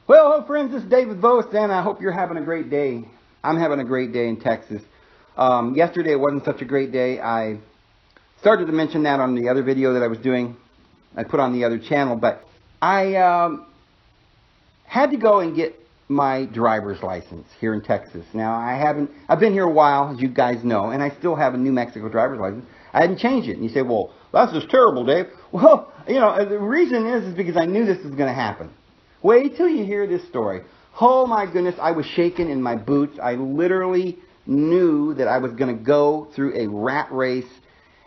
Well, hello friends, this is David Vost, and I hope you're having a great day. I'm having a great day in Texas. Yesterday it wasn't such a great day. I started to mention that on the other video that I was doing. I put on the other channel, but I had to go and get my driver's license here in Texas. Now, I've been here a while, as you guys know, and I still have a New Mexico driver's license. I hadn't changed it. And you say, well, that's just terrible, Dave. Well, the reason is because I knew this was going to happen. Wait till you hear this story. Oh my goodness, I was shaking in my boots. I literally knew that I was going to go through a rat race.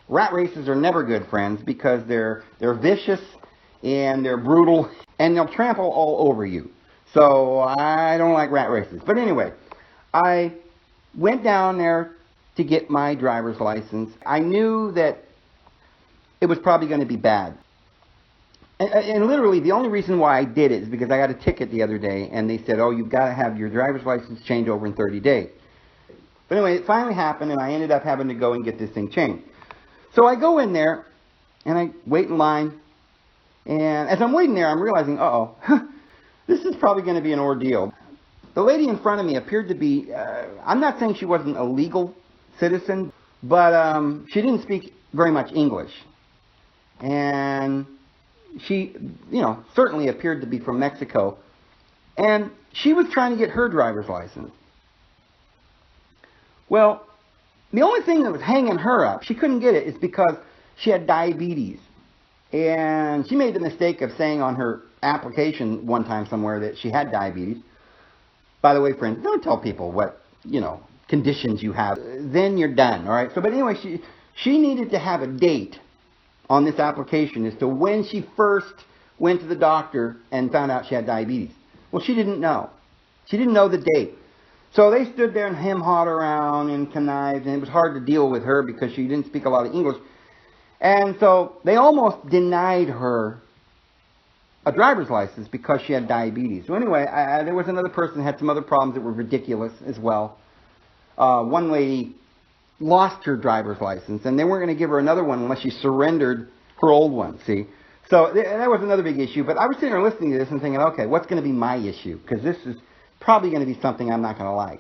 Rat races are never good, friends, because they're vicious and they're brutal and they'll trample all over you. So I don't like rat races. But anyway, I went down there to get my driver's license. I knew that it was probably going to be bad. And literally, the only reason why I did it is because I got a ticket the other day, and they said, oh, you've got to have your driver's license changed over in 30 days. But anyway, it finally happened, and I ended up having to go and get this thing changed. So I go in there, and I wait in line, and as I'm waiting there, I'm realizing, uh-oh, this is probably going to be an ordeal. The lady in front of me appeared to be, I'm not saying she wasn't a legal citizen, but she didn't speak very much English. And she, certainly appeared to be from Mexico. And she was trying to get her driver's license. Well, the only thing that was hanging her up, she couldn't get it, is because she had diabetes. And she made the mistake of saying on her application one time somewhere that she had diabetes. By the way, friends, don't tell people what, conditions you have. Then you're done, all right? So, but anyway, she needed to have a date on this application as to when she first went to the doctor and found out she had diabetes. Well, she didn't know. She didn't know the date. So they stood there and hem-hawed around and connived, and it was hard to deal with her because she didn't speak a lot of English. And so they almost denied her a driver's license because she had diabetes. So anyway, there was another person that had some other problems that were ridiculous as well. One lady lost her driver's license, and they weren't going to give her another one unless she surrendered her old one, see? So that was another big issue. But I was sitting there listening to this and thinking, okay, what's going to be my issue? Because this is probably going to be something I'm not going to like.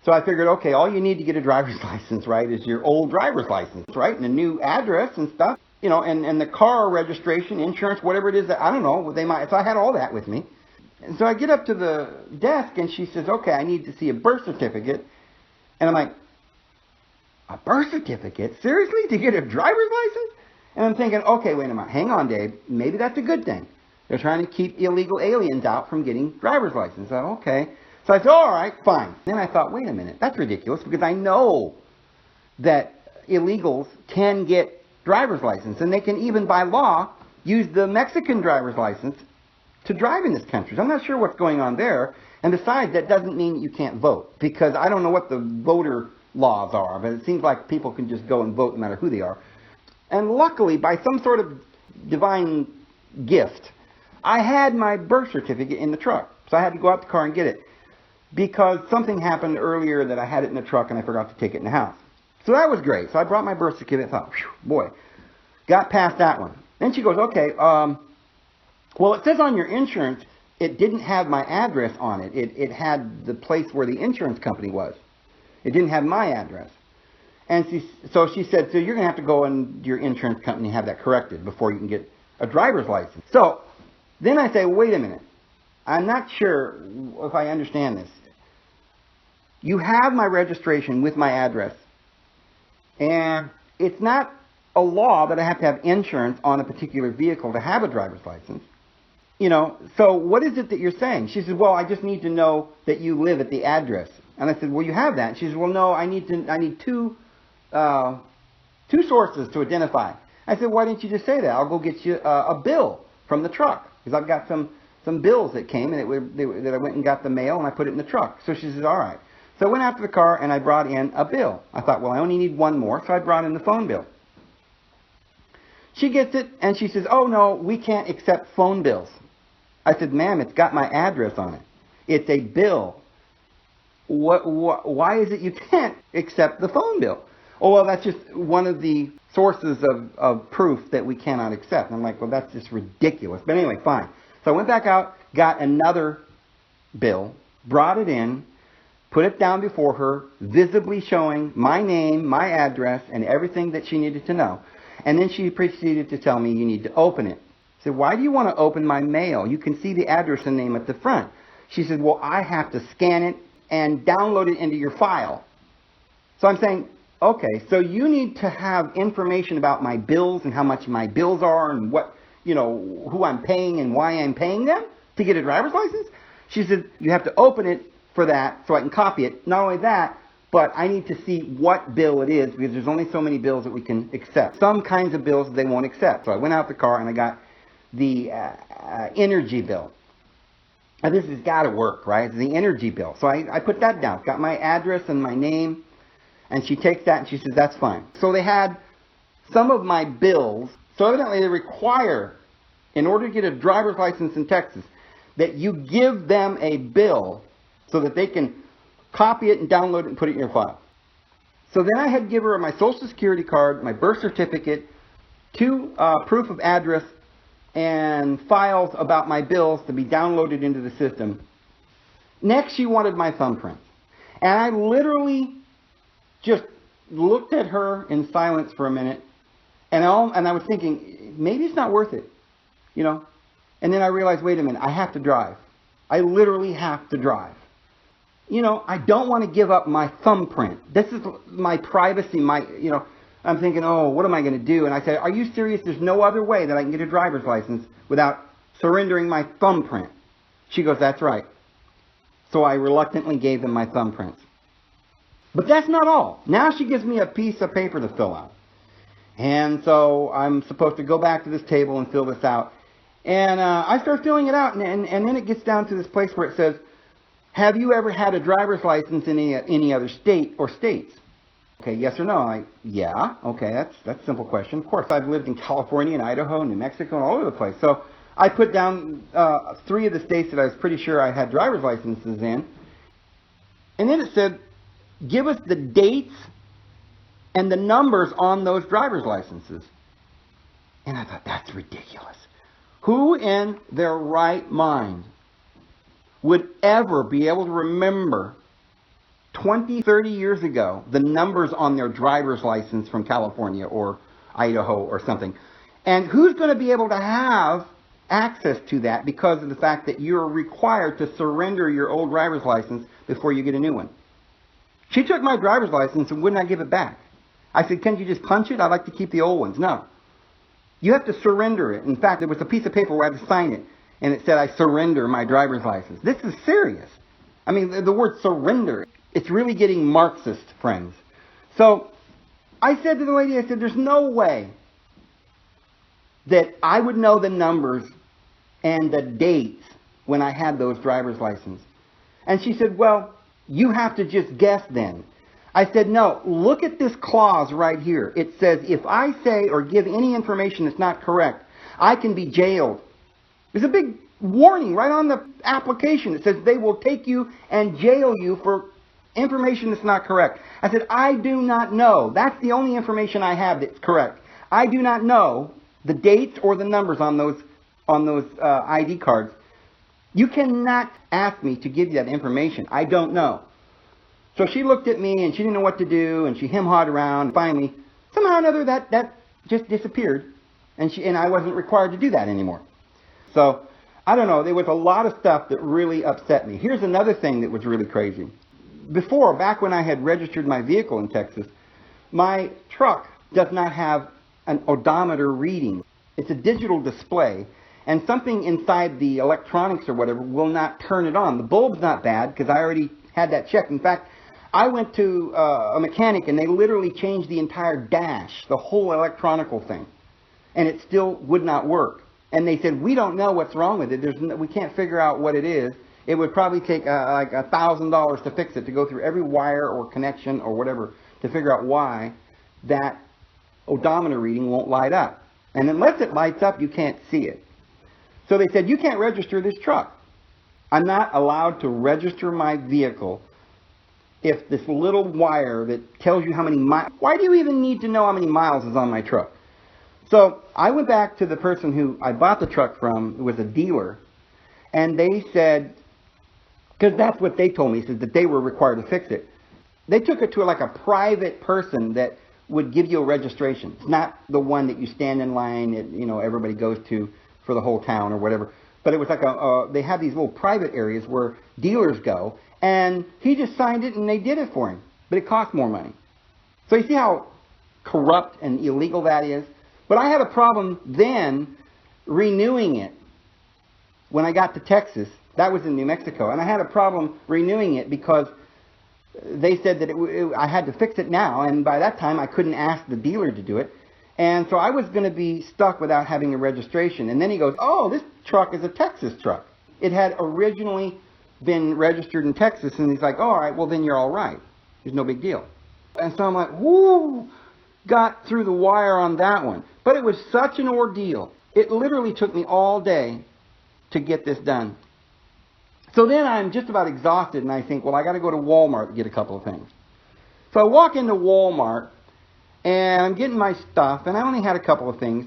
So I figured, okay, all you need to get a driver's license, right, is your old driver's license, right, and a new address and stuff, and the car registration, insurance, whatever it is that, I don't know, they might. So I had all that with me. And so I get up to the desk, and she says, okay, I need to see a birth certificate. And I'm like, a birth certificate? Seriously? To get a driver's license? And I'm thinking, okay, wait a minute. Hang on, Dave. Maybe that's a good thing. They're trying to keep illegal aliens out from getting driver's license. I said, okay. So I said, all right, fine. Then I thought, wait a minute. That's ridiculous because I know that illegals can get driver's license. And they can even, by law, use the Mexican driver's license to drive in this country. So I'm not sure what's going on there. And besides, that doesn't mean you can't vote. Because I don't know what the voter laws are, but it seems like people can just go and vote no matter who they are. And luckily, by some sort of divine gift, I had my birth certificate in the truck. So I had to go out the car and get it. Because something happened earlier that I had it in the truck and I forgot to take it in the house. So that was great. So I brought my birth certificate and thought, boy, got past that one. Then she goes, okay, well, it says on your insurance, it didn't have my address on it. It had the place where the insurance company was. It didn't have my address. And so she said, so you're going to have to go and your insurance company and have that corrected before you can get a driver's license. So then I say, wait a minute. I'm not sure if I understand this. You have my registration with my address. And it's not a law that I have to have insurance on a particular vehicle to have a driver's license. So what is it that you're saying? She said, well, I just need to know that you live at the address. And I said, well, you have that. And she said, well, no, I need two sources to identify. I said, why didn't you just say that? I'll go get you a bill from the truck. Because I've got some bills that came, and that I went and got the mail, and I put it in the truck. So she says, all right. So I went out to the car, and I brought in a bill. I thought, well, I only need one more, so I brought in the phone bill. She gets it, and she says, oh, no, we can't accept phone bills. I said, ma'am, it's got my address on it. It's a bill. Why is it you can't accept the phone bill? Oh, well, that's just one of the sources of proof that we cannot accept. And I'm like, well, that's just ridiculous. But anyway, fine. So I went back out, got another bill, brought it in, put it down before her, visibly showing my name, my address, and everything that she needed to know. And then she proceeded to tell me, you need to open it. I said, why do you want to open my mail? You can see the address and name at the front. She said, well, I have to scan it and download it into your file. So I'm saying, okay, so you need to have information about my bills and how much my bills are and what, who I'm paying and why I'm paying them to get a driver's license? She said, you have to open it for that so I can copy it. Not only that, but I need to see what bill it is because there's only so many bills that we can accept. Some kinds of bills they won't accept. So I went out the car and I got the energy bill. Now this has got to work, right? It's the energy bill. So I put that down. Got my address and my name. And she takes that and she says, that's fine. So they had some of my bills. So evidently they require, in order to get a driver's license in Texas, that you give them a bill so that they can copy it and download it and put it in your file. So then I had to give her my Social Security card, my birth certificate, 2 proof of address, and files about my bills to be downloaded into the system. Next, she wanted my thumbprint. And I literally just looked at her in silence for a minute, and I was thinking, maybe it's not worth it, And then I realized, wait a minute, I have to drive. I literally have to drive. I don't want to give up my thumbprint. This is my privacy, I'm thinking, oh, what am I going to do? And I said, are you serious? There's no other way that I can get a driver's license without surrendering my thumbprint. She goes, that's right. So I reluctantly gave them my thumbprints. But that's not all. Now she gives me a piece of paper to fill out. And so I'm supposed to go back to this table and fill this out. And I start filling it out, and then it gets down to this place where it says, have you ever had a driver's license in any other state or states? Okay, yes or no? Yeah. Okay, that's a simple question. Of course, I've lived in California and Idaho, New Mexico, and all over the place. So I put down 3 of the states that I was pretty sure I had driver's licenses in. And then it said, give us the dates and the numbers on those driver's licenses. And I thought, that's ridiculous. Who in their right mind would ever be able to remember 20, 30 years ago the numbers on their driver's license from California or Idaho or something? And who's going to be able to have access to that because of the fact that you're required to surrender your old driver's license before you get a new one? She took my driver's license and would not give it back. I said, can't you just punch it? I'd like to keep the old ones. No. You have to surrender it. In fact, there was a piece of paper where I had to sign it, and it said, I surrender my driver's license. This is serious. I mean, the word surrender, it's really getting Marxist, friends. So I said to the lady, I said, there's no way that I would know the numbers and the dates when I had those driver's licenses. And she said, well, you have to just guess then. I said, no, look at this clause right here. It says, if I say or give any information that's not correct, I can be jailed. There's a big warning right on the application. It says they will take you and jail you for information that's not correct. I said, I do not know. That's the only information I have that's correct. I do not know the dates or the numbers on those ID cards. You cannot ask me to give you that information. I don't know. So she looked at me and she didn't know what to do, and she hem-hawed around. Finally, somehow or another, that just disappeared, and I wasn't required to do that anymore. So I don't know. There was a lot of stuff that really upset me. Here's another thing that was really crazy. Before, back when I had registered my vehicle in Texas, my truck does not have an odometer reading. It's a digital display, and something inside the electronics or whatever will not turn it on. The bulb's not bad because I already had that checked. In fact, I went to a mechanic and they literally changed the entire dash, the whole electronical thing, and it still would not work. And they said, we don't know what's wrong with it. We can't figure out what it is. It would probably take like $1,000 to fix it, to go through every wire or connection or whatever to figure out why that odometer reading won't light up. And unless it lights up, you can't see it. So they said, you can't register this truck. I'm not allowed to register my vehicle if this little wire that tells you how many miles... Why do you even need to know how many miles is on my truck? So I went back to the person who I bought the truck from, who was a dealer, and they said, Because that's what they told me, says that they were required to fix it. They took it to like a private person that would give you a registration. It's not the one that you stand in line that, you know, everybody goes to for the whole town or whatever. But it was like they have these little private areas where dealers go, and he just signed it and they did it for him. But it cost more money. So you see how corrupt and illegal that is? But I had a problem then renewing it when I got to Texas. That was in New Mexico. And I had a problem renewing it because they said that I had to fix it now. And by that time, I couldn't ask the dealer to do it. And so I was going to be stuck without having a registration. And then he goes, oh, this truck is a Texas truck. It had originally been registered in Texas. And he's like, all right, well, then you're all right. There's no big deal. And so I'm like, whoo, got through the wire on that one. But it was such an ordeal. It literally took me all day to get this done. So then I'm just about exhausted, and I think, well, I got to go to Walmart to get a couple of things. So I walk into Walmart, and I'm getting my stuff, and I only had a couple of things.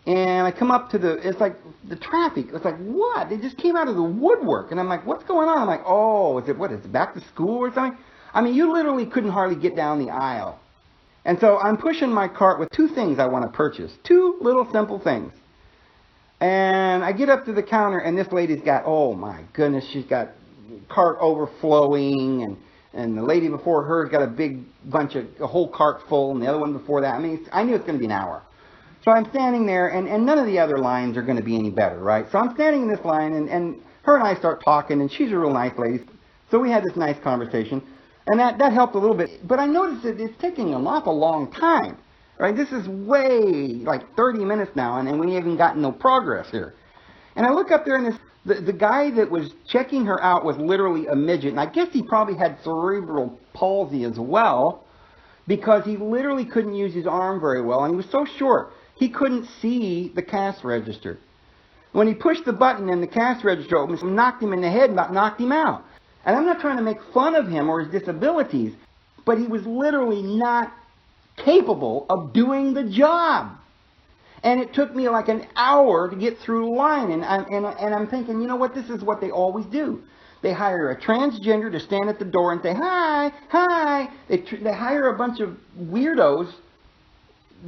And I come up to it's like the traffic. It's like, what? They just came out of the woodwork. And I'm like, what's going on? I'm like, oh, is it back to school or something? I mean, you literally couldn't hardly get down the aisle. And so I'm pushing my cart with two things I want to purchase. Two little simple things. And I get up to the counter, and this lady's got, oh my goodness, she's got cart overflowing, and the lady before her's got a whole cart full, and the other one before that. I mean, I knew it's going to be an hour. So I'm standing there, and none of the other lines are going to be any better, right? So I'm standing in this line, and her and I start talking, and she's a real nice lady. So we had this nice conversation, and that helped a little bit. But I noticed that it's taking an awful long time. Right, this is way, like 30 minutes now, and we haven't gotten no progress here. And I look up there, and the guy that was checking her out was literally a midget. And I guess he probably had cerebral palsy as well, because he literally couldn't use his arm very well. And he was so short, he couldn't see the cash register. When he pushed the button and the cash register opened, it knocked him in the head and about knocked him out. And I'm not trying to make fun of him or his disabilities, but he was literally not capable of doing the job. And it took me like an hour to get through the line. And I'm thinking, you know what, this is what they always do. They hire a transgender to stand at the door and say, hi, hi. They hire a bunch of weirdos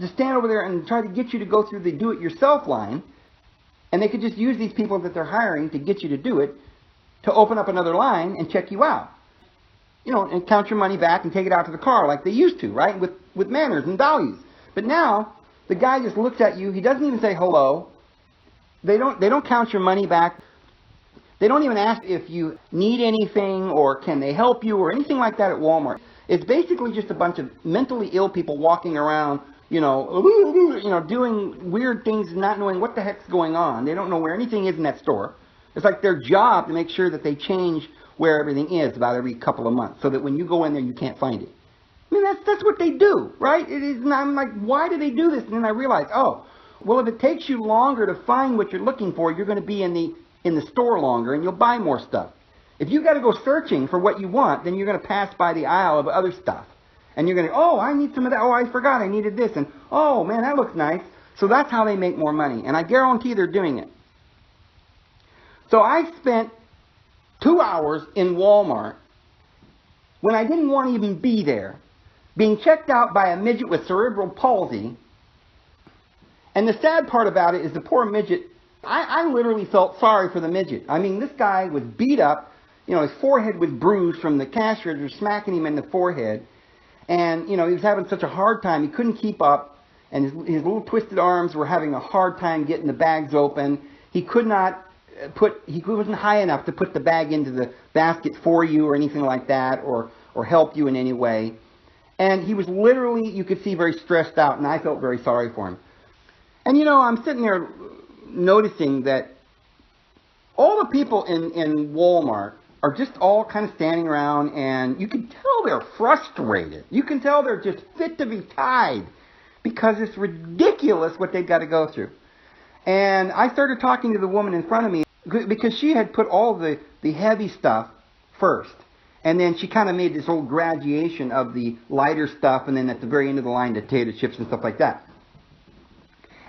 to stand over there and try to get you to go through the do-it-yourself line. And they could just use these people that they're hiring to get you to do it, to open up another line and check you out. You know, and count your money back and take it out to the car like they used to, right? With manners and values. But now, the guy just looks at you. He doesn't even say hello. They don't count your money back. They don't even ask if you need anything or can they help you or anything like that at Walmart. It's basically just a bunch of mentally ill people walking around, doing weird things and not knowing what the heck's going on. They don't know where anything is in that store. It's like their job to make sure that they change where everything is about every couple of months, so that when you go in there, you can't find it. I mean, that's what they do, right? It is. And I'm like, why do they do this? And then I realize, oh, well, if it takes you longer to find what you're looking for, you're going to be in the store longer, and you'll buy more stuff. If you got to go searching for what you want, then you're going to pass by the aisle of other stuff, and you're going to, oh, I need some of that. Oh, I forgot I needed this, and oh man, that looks nice. So that's how they make more money, and I guarantee they're doing it. So I spent 2 hours in Walmart when I didn't want to even be there, being checked out by a midget with cerebral palsy. And the sad part about it is the poor midget, I literally felt sorry for the midget. I mean, this guy was beat up. You know, his forehead was bruised from the cash register smacking him in the forehead. And, he was having such a hard time. He couldn't keep up. And his little twisted arms were having a hard time getting the bags open. He could not he wasn't high enough to put the bag into the basket for you or anything like that, or help you in any way. And he was literally, you could see, very stressed out, and I felt very sorry for him. And I'm sitting there noticing that all the people in Walmart are just all kind of standing around, and you can tell they're frustrated. You can tell they're just fit to be tied, because it's ridiculous what they've got to go through. And I started talking to the woman in front of me, because she had put all the heavy stuff first. And then she kind of made this whole graduation of the lighter stuff, and then at the very end of the line, potato chips and stuff like that.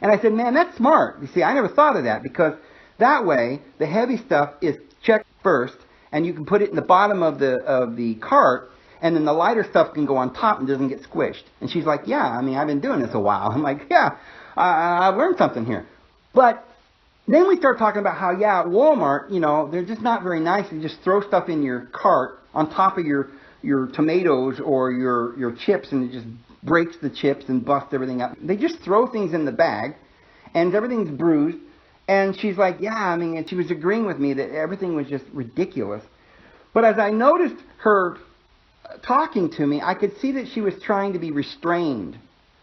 And I said, man, that's smart. You see, I never thought of that, because that way, the heavy stuff is checked first, and you can put it in the bottom of the cart, and then the lighter stuff can go on top and doesn't get squished. And she's like, yeah, I mean, I've been doing this a while. I'm like, yeah, I've learned something here. But then we start talking about how, yeah, at Walmart, you know, they're just not very nice. They just throw stuff in your cart on top of your tomatoes or your chips, and it just breaks the chips and busts everything up. They just throw things in the bag, and everything's bruised. And she's like, yeah, I mean, and she was agreeing with me that everything was just ridiculous. But as I noticed her talking to me, I could see that she was trying to be restrained.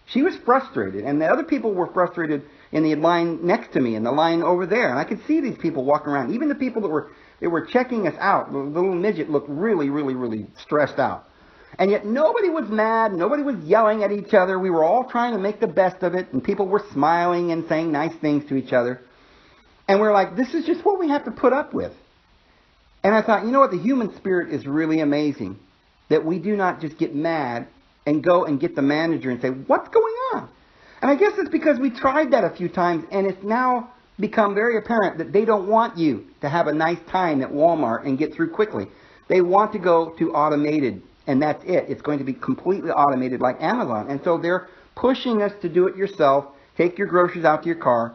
She was frustrated, and the other people were frustrated in the line next to me and the line over there. And I could see these people walking around. Even the people that were checking us out, the little midget looked really, really, really stressed out. And yet nobody was mad. Nobody was yelling at each other. We were all trying to make the best of it, and people were smiling and saying nice things to each other. And we're like, this is just what we have to put up with. And I thought, you know what? The human spirit is really amazing. That we do not just get mad and go and get the manager and say, what's going on? And I guess it's because we tried that a few times, and it's now become very apparent that they don't want you to have a nice time at Walmart and get through quickly. They want to go to automated, and that's it. It's going to be completely automated like Amazon. And so they're pushing us to do it yourself. Take your groceries out to your car.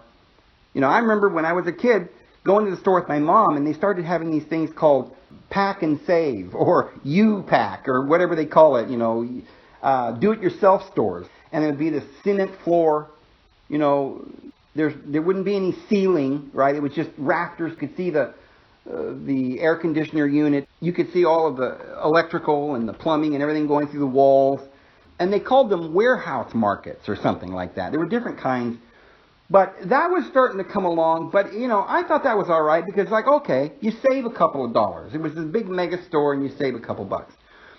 You know, I remember when I was a kid going to the store with my mom, and they started having these things called Pack and Save, or U-Pack, or whatever they call it, you know, do-it-yourself stores. And it would be the cement floor, you know, there wouldn't be any ceiling, right? It was just rafters. You could see the air conditioner unit. You could see all of the electrical and the plumbing and everything going through the walls. And they called them warehouse markets or something like that. There were different kinds. But that was starting to come along. But, you know, I thought that was all right because, like, okay, you save a couple of dollars. It was this big mega store and you save a couple bucks.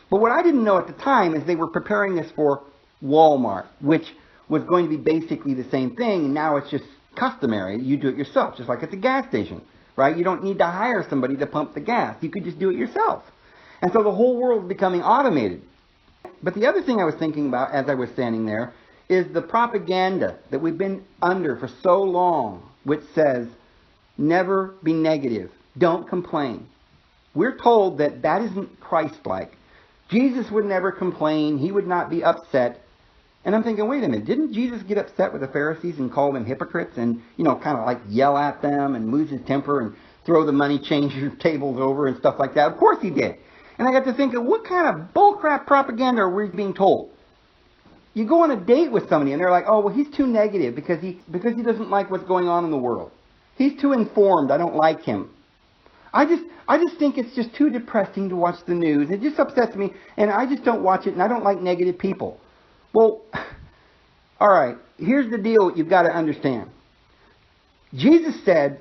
But what I didn't know at the time is they were preparing this for Walmart, which was going to be basically the same thing. And now it's just customary. You do it yourself, just like at the gas station, right? You don't need to hire somebody to pump the gas. You could just do it yourself. And so the whole world is becoming automated. But the other thing I was thinking about as I was standing there is the propaganda that we've been under for so long, which says, never be negative, don't complain. We're told that that isn't Christ-like. Jesus would never complain, he would not be upset. And I'm thinking, wait a minute, didn't Jesus get upset with the Pharisees and call them hypocrites and, you know, kind of like yell at them and lose his temper and throw the money changer tables over and stuff like that? Of course he did. And I got to thinking, what kind of bullcrap propaganda are we being told? You go on a date with somebody and they're like, oh, well, he's too negative because he doesn't like what's going on in the world. He's too informed. I don't like him. I just think it's just too depressing to watch the news. It just upsets me, and I just don't watch it, and I don't like negative people. Well, all right, here's the deal you've got to understand. Jesus said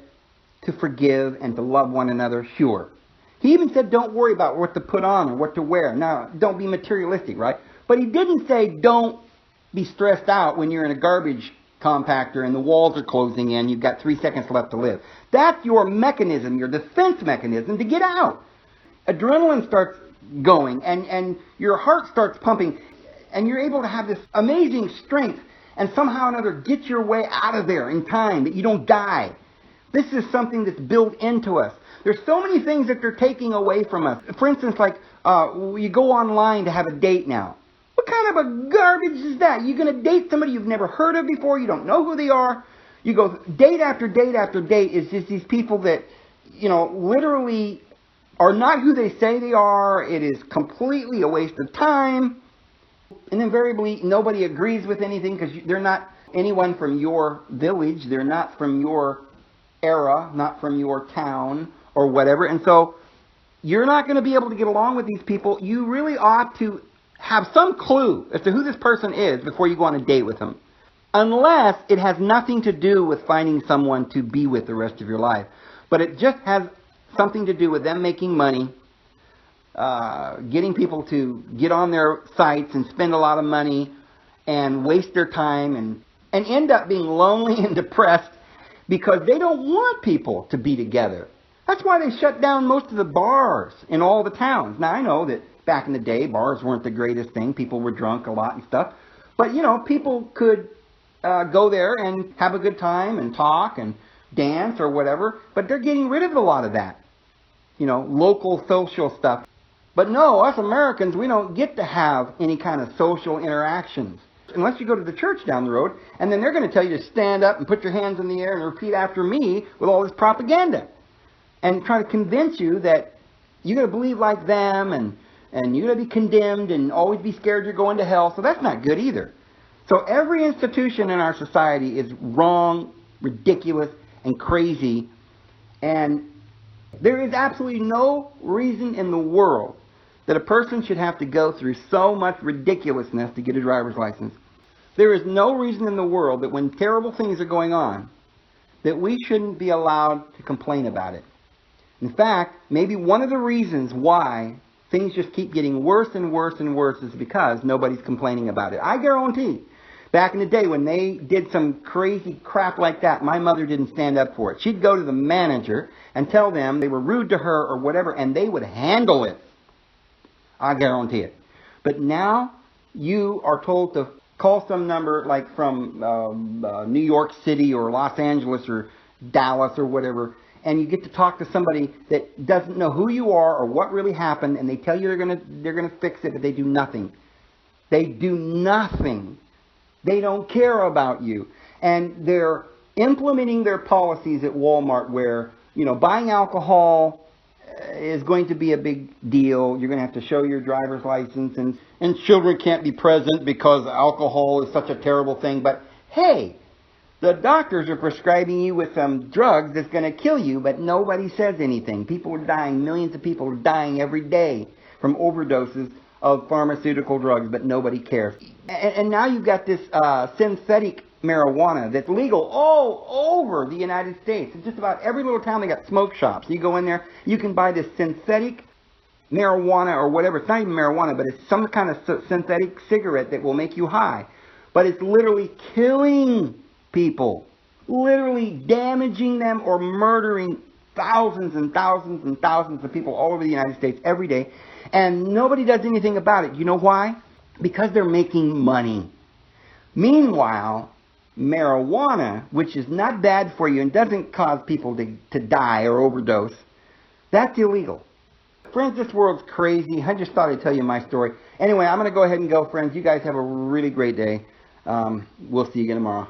to forgive and to love one another, sure. He even said don't worry about what to put on or what to wear. Now, don't be materialistic, right? But he didn't say don't be stressed out when you're in a garbage compactor and the walls are closing in, you've got 3 seconds left to live. That's your mechanism, your defense mechanism to get out. Adrenaline starts going and your heart starts pumping and you're able to have this amazing strength and somehow or another get your way out of there in time that you don't die. This is something that's built into us. There's so many things that they're taking away from us. For instance, like you go online to have a date now. What kind of a garbage is that? You're going to date somebody you've never heard of before. You don't know who they are. You go date after date after date. It's just these people that, you know, literally are not who they say they are. It is completely a waste of time. And invariably, nobody agrees with anything because they're not anyone from your village. They're not from your era, not from your town or whatever. And so you're not going to be able to get along with these people. You really ought to have some clue as to who this person is before you go on a date with them. Unless it has nothing to do with finding someone to be with the rest of your life. But it just has something to do with them making money, getting people to get on their sites and spend a lot of money and waste their time and end up being lonely and depressed because they don't want people to be together. That's why they shut down most of the bars in all the towns. Now, I know that back in the day, bars weren't the greatest thing. People were drunk a lot and stuff. But, you know, people could go there and have a good time and talk and dance or whatever. But they're getting rid of a lot of that. local social stuff. But no, us Americans, we don't get to have any kind of social interactions. Unless you go to the church down the road, and then they're going to tell you to stand up and put your hands in the air and repeat after me with all this propaganda. And try to convince you that you're going to believe like them, and you're going to be condemned and always be scared you're going to hell. So that's not good either. So every institution in our society is wrong, ridiculous, and crazy. And there is absolutely no reason in the world that a person should have to go through so much ridiculousness to get a driver's license. There is no reason in the world that when terrible things are going on, that we shouldn't be allowed to complain about it. In fact, maybe one of the reasons why things just keep getting worse and worse and worse is because nobody's complaining about it. I guarantee, back in the day when they did some crazy crap like that, my mother didn't stand up for it. She'd go to the manager and tell them they were rude to her or whatever, and they would handle it. I guarantee it. But now you are told to call some number like from New York City or Los Angeles or Dallas or whatever, and you get to talk to somebody that doesn't know who you are or what really happened, and they tell you they're gonna fix it, but they do nothing. They do nothing. They don't care about you. And they're implementing their policies at Walmart where, buying alcohol is going to be a big deal. You're going to have to show your driver's license, and children can't be present because alcohol is such a terrible thing. But hey, the doctors are prescribing you with some drugs that's going to kill you, but nobody says anything. People are dying. Millions of people are dying every day from overdoses of pharmaceutical drugs, but nobody cares. And now you've got this synthetic marijuana that's legal all over the United States. In just about every little town they got smoke shops. You go in there, you can buy this synthetic marijuana or whatever. It's not even marijuana, but it's some kind of synthetic cigarette that will make you high. But it's literally killing people, literally damaging them or murdering thousands and thousands and thousands of people all over the United States every day. And nobody does anything about it. You know why? Because they're making money. Meanwhile, marijuana, which is not bad for you and doesn't cause people to die or overdose, that's illegal. Friends, this world's crazy. I just thought I'd tell you my story. Anyway, I'm going to go ahead and go, friends. You guys have a really great day. We'll see you again tomorrow.